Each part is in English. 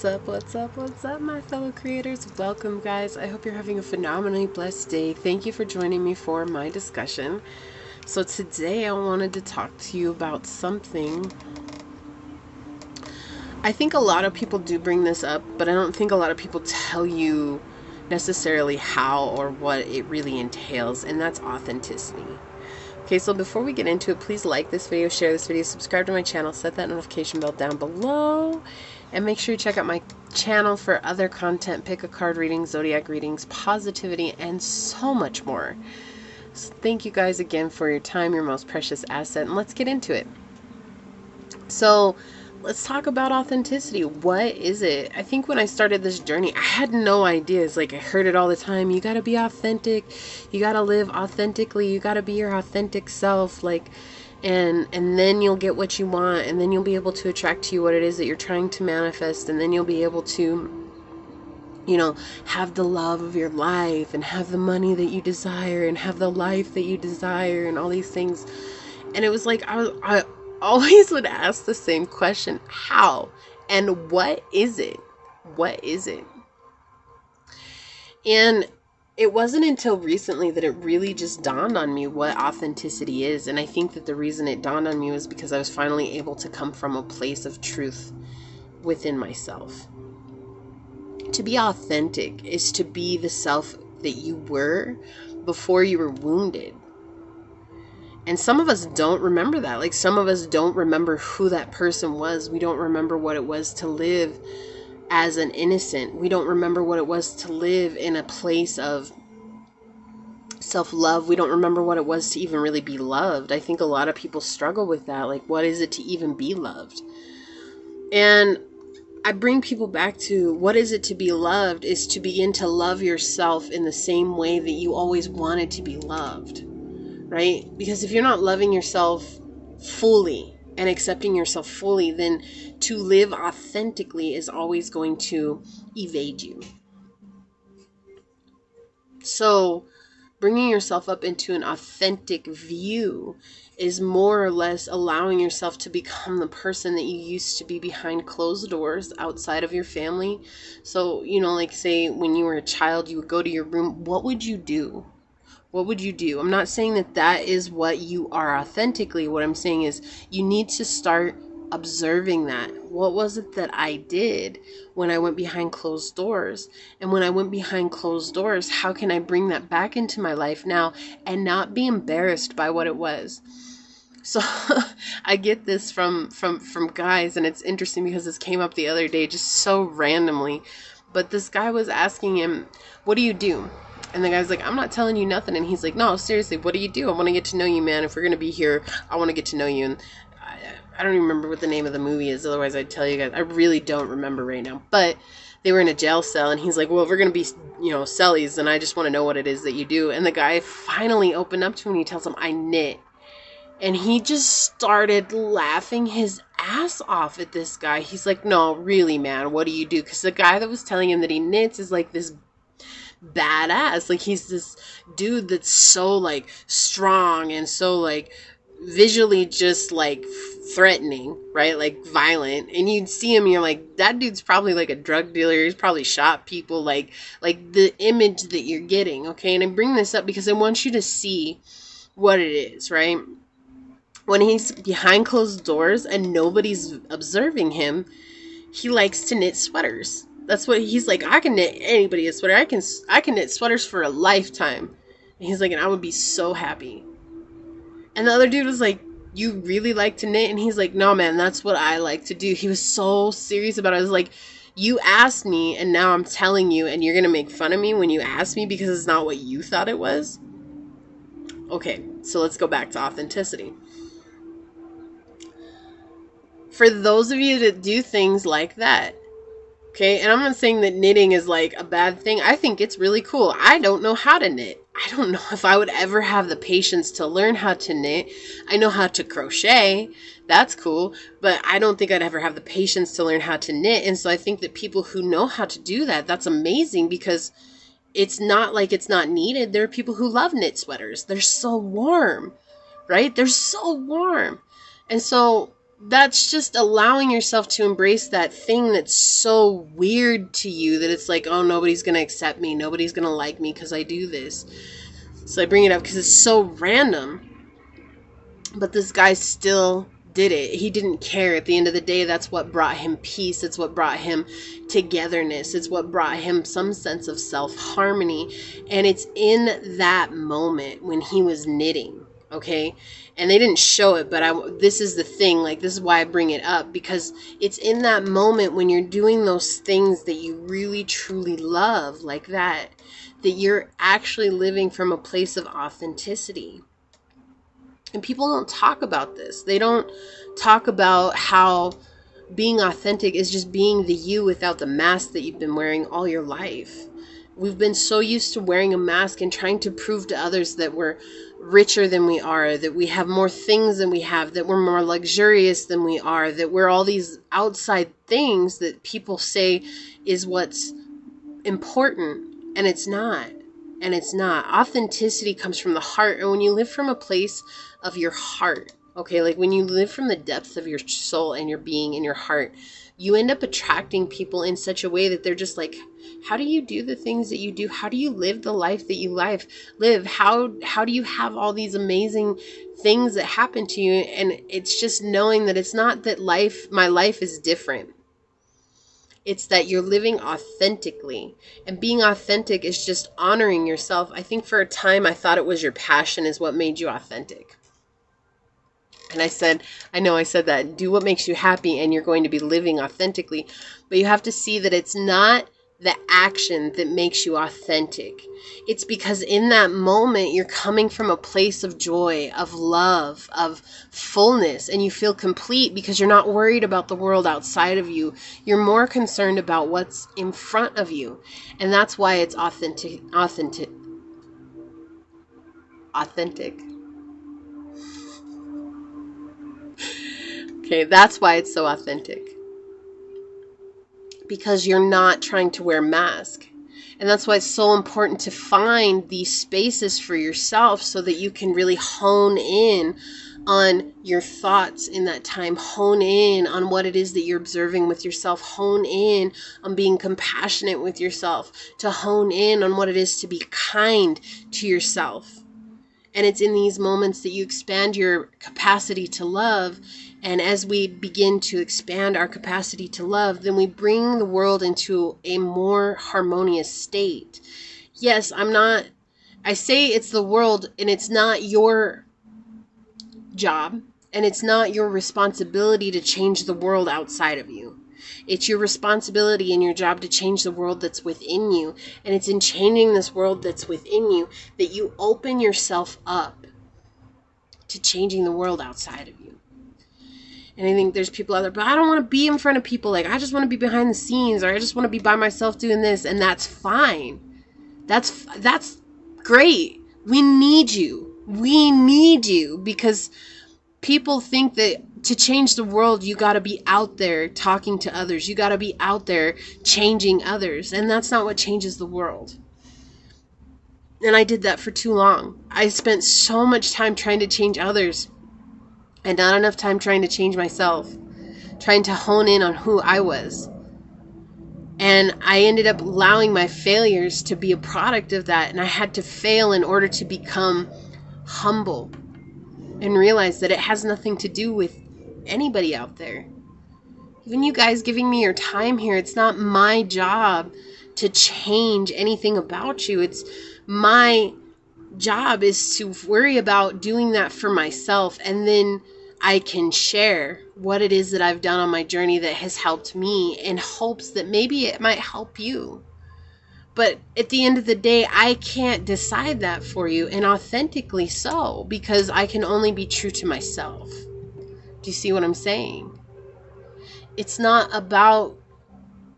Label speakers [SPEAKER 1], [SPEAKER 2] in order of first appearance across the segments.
[SPEAKER 1] What's up? What's up? What's up, my fellow creators? Welcome, guys. I hope you're having a phenomenally blessed day. Thank you for joining me for my discussion. So, today I wanted to talk to you about something. I think a lot of people do bring this up, but I don't think a lot of people tell you necessarily how or what it really entails, and that's authenticity. Okay, so before we get into it, please like this video, share this video, subscribe to my channel, set that notification bell down below, and make sure you check out my channel for other content, pick a card readings, zodiac readings, positivity, and so much more. So thank you guys again for your time, your most precious asset, and let's get into it. So let's talk about authenticity. What is it? I think when I started this journey, I had no idea. It's like I heard it all the time. You got to be authentic. You got to live authentically. You got to be your authentic self. And then you'll get what you want, and then you'll be able to attract to you what it is that you're trying to manifest, and then you'll be able to, have the love of your life and have the money that you desire and have the life that you desire and all these things. And it was like I always would ask the same question: how and what is it? What is it? And it wasn't until recently that it really just dawned on me what authenticity is. And I think that the reason it dawned on me was because I was finally able to come from a place of truth within myself. To be authentic is to be the self that you were before you were wounded. And some of us don't remember that. Like, some of us don't remember who that person was. We don't remember what it was to live as an innocent. We don't remember what it was to live in a place of self-love. We don't remember what it was to even really be loved. I think a lot of people struggle with that. Like, what is it to even be loved? And I bring people back to what is it to be loved is to begin to love yourself in the same way that you always wanted to be loved. Right? Because if you're not loving yourself fully and accepting yourself fully, then to live authentically is always going to evade you. So bringing yourself up into an authentic view is more or less allowing yourself to become the person that you used to be behind closed doors outside of your family. So, like, say when you were a child, you would go to your room. What would you do? What would you do? I'm not saying that that is what you are authentically. What I'm saying is you need to start observing that. What was it that I did when I went behind closed doors? And when I went behind closed doors, how can I bring that back into my life now and not be embarrassed by what it was? So I get this from guys, and it's interesting because this came up the other day just so randomly. But this guy was asking him, "What do you do?" And the guy's like, "I'm not telling you nothing." And he's like, "No, seriously, what do you do? I want to get to know you, man. If we're going to be here, I want to get to know you." And I don't even remember what the name of the movie is. Otherwise, I'd tell you guys. I really don't remember right now. But they were in a jail cell, and he's like, "Well, if we're going to be, cellies, then I just want to know what it is that you do." And the guy finally opened up to him, and he tells him, "I knit." And he just started laughing his ass off at this guy. He's like, "No, really, man, what do you do?" Because the guy that was telling him that he knits is like this badass. Like, he's this dude that's so like strong and so like visually just like threatening, right? Like violent. And you'd see him and you're like, that dude's probably like a drug dealer. He's probably shot people. Like the image that you're getting. Okay. And I bring this up because I want you to see what it is, right? When he's behind closed doors and nobody's observing him, he likes to knit sweaters. That's what he's like. I can knit anybody a sweater. I can knit sweaters for a lifetime. And he's like, and I would be so happy. And the other dude was like, "You really like to knit?" And he's like, "No, man, that's what I like to do." He was so serious about it. I was like, "You asked me, and now I'm telling you, and you're gonna make fun of me when you asked me because it's not what you thought it was?" Okay, so let's go back to authenticity. For those of you that do things like that, okay, and I'm not saying that knitting is like a bad thing. I think it's really cool. I don't know how to knit. I don't know if I would ever have the patience to learn how to knit. I know how to crochet. That's cool. But I don't think I'd ever have the patience to learn how to knit. And so I think that people who know how to do that, that's amazing, because it's not like it's not needed. There are people who love knit sweaters. They're so warm, right? They're so warm. And so that's just allowing yourself to embrace that thing that's so weird to you that it's like, oh, nobody's going to accept me. Nobody's going to like me because I do this. So I bring it up because it's so random. But this guy still did it. He didn't care. At the end of the day, that's what brought him peace. It's what brought him togetherness. It's what brought him some sense of self-harmony. And it's in that moment when he was knitting, okay? And they didn't show it, but this is the thing. Like, this is why I bring it up, because it's in that moment when you're doing those things that you really, truly love, like that you're actually living from a place of authenticity. And people don't talk about this. They don't talk about how being authentic is just being the you without the mask that you've been wearing all your life. We've been so used to wearing a mask and trying to prove to others that we're richer than we are, that we have more things than we have, that we're more luxurious than we are, that we're all these outside things that people say is what's important, and it's not. And it's not. Authenticity comes from the heart. And when you live from a place of your heart, okay, like when you live from the depths of your soul and your being and your heart, you end up attracting people in such a way that they're just like, how do you do the things that you do? How do you live the life that you live? How do you have all these amazing things that happen to you? And it's just knowing that it's not that my life is different. It's that you're living authentically. And being authentic is just honoring yourself. I think for a time I thought it was your passion is what made you authentic. And I said that, do what makes you happy and you're going to be living authentically. But you have to see that it's not the action that makes you authentic. It's because in that moment, you're coming from a place of joy, of love, of fullness, and you feel complete because you're not worried about the world outside of you. You're more concerned about what's in front of you. And that's why it's authentic. Okay, that's why it's so authentic. Because you're not trying to wear a mask. And that's why it's so important to find these spaces for yourself so that you can really hone in on your thoughts in that time, hone in on what it is that you're observing with yourself, hone in on being compassionate with yourself, to hone in on what it is to be kind to yourself. And it's in these moments that you expand your capacity to love. And as we begin to expand our capacity to love, then we bring the world into a more harmonious state. Yes, I say it's the world, and it's not your job, and it's not your responsibility to change the world outside of you. It's your responsibility and your job to change the world that's within you. And it's in changing this world that's within you that you open yourself up to changing the world outside of you. And I think there's people out there, but I don't want to be in front of people. Like, I just want to be behind the scenes, or I just want to be by myself doing this. And that's fine. That's great. We need you. We need you, because people think that to change the world, you got to be out there talking to others. You got to be out there changing others. And that's not what changes the world. And I did that for too long. I spent so much time trying to change others and not enough time trying to change myself, trying to hone in on who I was. And I ended up allowing my failures to be a product of that. And I had to fail in order to become humble and realize that it has nothing to do with anybody out there. Even you guys giving me your time here, it's not my job to change anything about you. It's my job is to worry about doing that for myself, and then I can share what it is that I've done on my journey that has helped me, in hopes that maybe it might help you. But at the end of the day, I can't decide that for you, and authentically so, because I can only be true to myself. Do you see what I'm saying? It's not about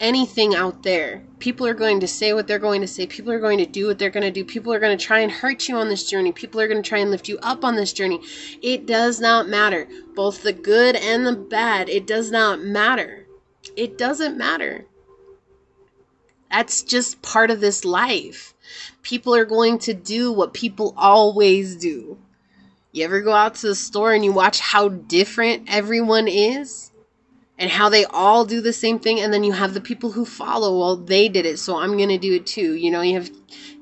[SPEAKER 1] anything out there. People are going to say what they're going to say. People are going to do what they're going to do. People are going to try and hurt you on this journey. People are going to try and lift you up on this journey. It does not matter. Both the good and the bad. It does not matter. It doesn't matter. That's just part of this life. People are going to do what people always do. You ever go out to the store and you watch how different everyone is? And how they all do the same thing, and then you have the people who follow. Well, they did it, so I'm gonna do it too. You know, you have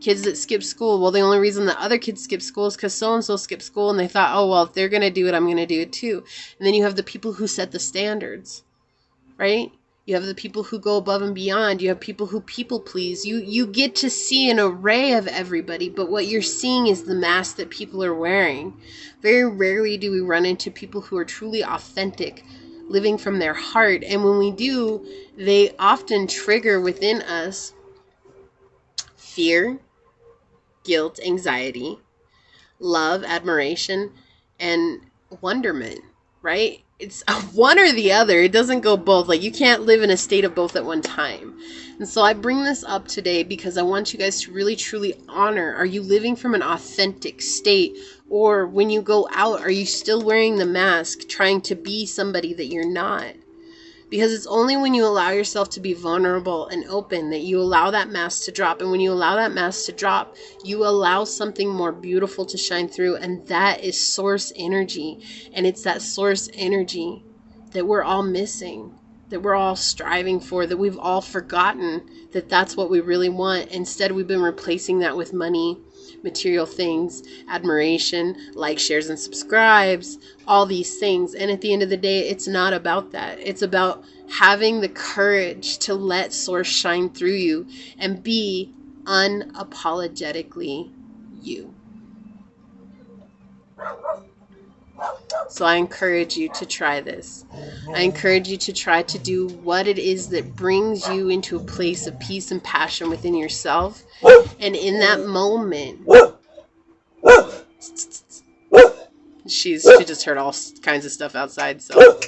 [SPEAKER 1] kids that skip school. Well, the only reason that other kids skip school is because so-and-so skipped school, and they thought, oh, well, if they're gonna do it, I'm gonna do it too. And then you have the people who set the standards, right? You have the people who go above and beyond. You have people who people please. You get to see an array of everybody, but what you're seeing is the mask that people are wearing. Very rarely do we run into people who are truly authentic, living from their heart. And when we do, they often trigger within us fear, guilt, anxiety, love, admiration, and wonderment, right? It's one or the other. It doesn't go both. Like, you can't live in a state of both at one time. And so I bring this up today because I want you guys to really truly honor, are you living from an authentic state? Or when you go out, are you still wearing the mask, trying to be somebody that you're not? Because it's only when you allow yourself to be vulnerable and open that you allow that mask to drop. And when you allow that mask to drop, you allow something more beautiful to shine through. And that is source energy. And it's that source energy that we're all missing, that we're all striving for, that we've all forgotten that that's what we really want. Instead, we've been replacing that with money, material things, admiration, likes, shares, and subscribes, all these things. And at the end of the day, it's not about that. It's about having the courage to let source shine through you and be unapologetically you. So I encourage you to try this. I encourage you to try to do what it is that brings you into a place of peace and passion within yourself. And in that moment, she just heard all kinds of stuff outside, so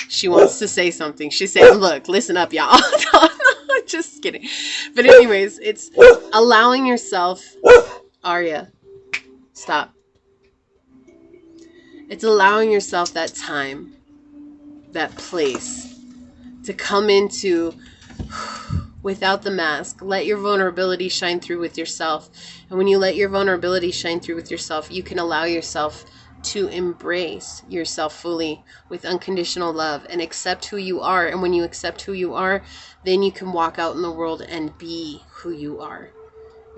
[SPEAKER 1] she wants to say something. She's saying, look, listen up, y'all. No, just kidding. But anyways, it's allowing yourself, Arya, stop. It's allowing yourself that time, that place to come into without the mask. Let your vulnerability shine through with yourself. And when you let your vulnerability shine through with yourself, you can allow yourself to embrace yourself fully with unconditional love and accept who you are. And when you accept who you are, then you can walk out in the world and be who you are.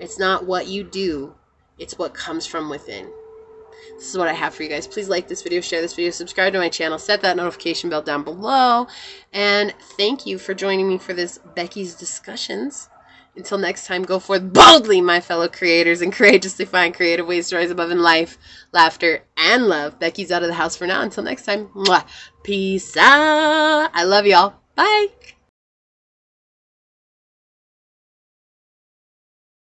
[SPEAKER 1] It's not what you do, it's what comes from within. This is what I have for you guys. Please like this video, share this video, subscribe to my channel, set that notification bell down below. And thank you for joining me for this Becky's Discussions. Until next time, go forth boldly, my fellow creators, and courageously find creative ways to rise above in life, laughter, and love. Becky's out of the house for now. Until next time, mwah, peace out. I love y'all. Bye.